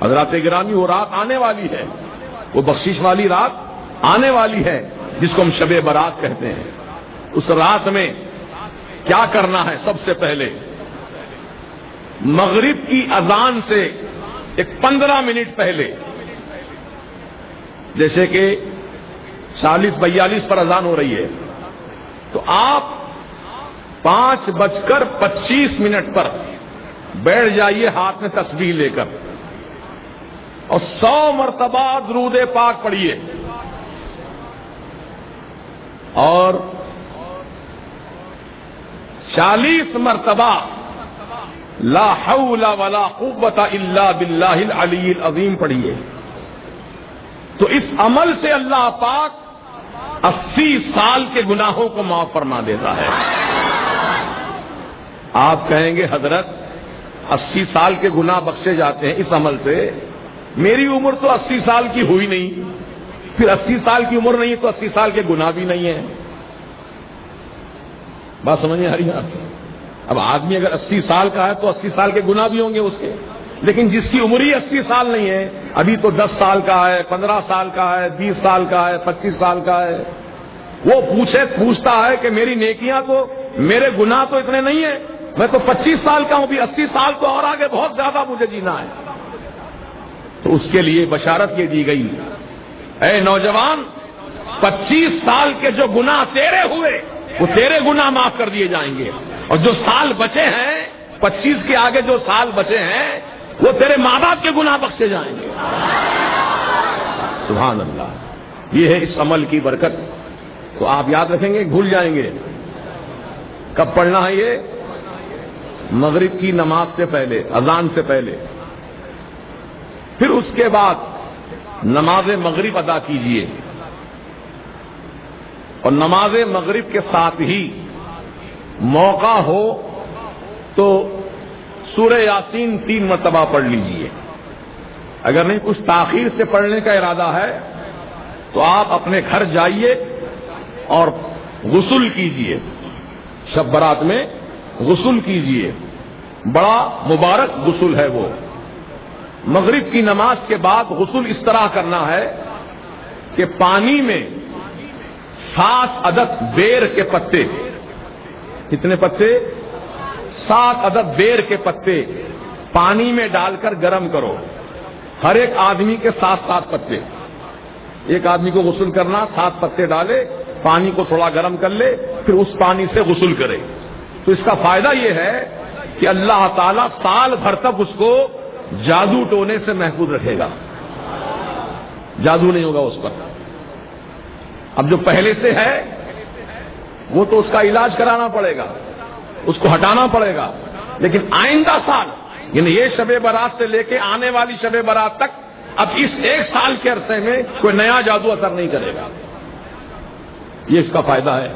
حضرات گرامی، وہ رات آنے والی ہے، وہ بخشش والی رات آنے والی ہے جس کو ہم شب برات کہتے ہیں۔ اس رات میں کیا کرنا ہے؟ سب سے پہلے مغرب کی اذان سے ایک 15 منٹ پہلے، جیسے کہ 40-42 پر اذان ہو رہی ہے، تو آپ 5:25 پر بیٹھ جائیے ہاتھ میں تسبیح لے کر، اور 100 مرتبہ درود پاک پڑھیے، اور 40 مرتبہ لا حول ولا قوت الا باللہ العلی العظیم پڑھیے۔ تو اس عمل سے اللہ پاک 80 سال کے گناہوں کو معاف فرما دیتا ہے۔ آپ کہیں گے حضرت 80 سال کے گناہ بخشے جاتے ہیں اس عمل سے، میری عمر تو 80 سال کی ہوئی نہیں، پھر 80 سال کی عمر نہیں ہے تو 80 سال کے گناہ بھی نہیں ہیں۔ بات سمجھ میں آ رہی ہے آپ؟ اب آدمی اگر 80 سال کا ہے تو 80 سال کے گناہ بھی ہوں گے اس کے، لیکن جس کی عمر ہی 80 سال نہیں ہے، ابھی تو 10 سال کا ہے، 15 سال کا ہے، 20 سال کا ہے، 25 سال کا ہے، وہ پوچھتا ہے کہ میری نیکیاں تو، میرے گناہ تو اتنے نہیں ہیں، میں تو 25 سال کا ہوں، بھی 80 سال تو اور آگے بہت زیادہ مجھے جینا ہے۔ تو اس کے لیے بشارت یہ دی گئی، اے نوجوان، 25 سال کے جو گناہ تیرے ہوئے وہ تیرے گناہ معاف کر دیے جائیں گے، اور جو سال بچے ہیں، 25 کے آگے جو سال بچے ہیں وہ تیرے ماں باپ کے گناہ بخشے جائیں گے۔ سبحان اللہ، یہ ہے اس عمل کی برکت۔ تو آپ یاد رکھیں گے، بھول جائیں گے۔ کب پڑھنا ہے یہ؟ مغرب کی نماز سے پہلے، اذان سے پہلے۔ پھر اس کے بعد نماز مغرب ادا کیجیے، اور نماز مغرب کے ساتھ ہی موقع ہو تو سورہ یاسین 3 مرتبہ پڑھ لیجیے۔ اگر نہیں کچھ تاخیر سے پڑھنے کا ارادہ ہے تو آپ اپنے گھر جائیے اور غسل کیجیے، شب برات میں غسل کیجیے، بڑا مبارک غسل ہے وہ۔ مغرب کی نماز کے بعد غسل اس طرح کرنا ہے کہ پانی میں 7 عدد بیر کے پتے، کتنے پتے؟ 7 عدد بیر کے پتے پانی میں ڈال کر گرم کرو، ہر ایک آدمی کے 7 پتے۔ ایک آدمی کو غسل کرنا، 7 پتے ڈالے، پانی کو تھوڑا گرم کر لے، پھر اس پانی سے غسل کرے۔ تو اس کا فائدہ یہ ہے کہ اللہ تعالیٰ سال بھر تک اس کو جادو ٹونے سے محفوظ رکھے گا، جادو نہیں ہوگا اس پر۔ اب جو پہلے سے ہے وہ تو اس کا علاج کرانا پڑے گا، اس کو ہٹانا پڑے گا، لیکن آئندہ سال، یعنی یہ شب برات سے لے کے آنے والی شب برات تک، اب اس 1 سال کے عرصے میں کوئی نیا جادو اثر نہیں کرے گا۔ یہ اس کا فائدہ ہے۔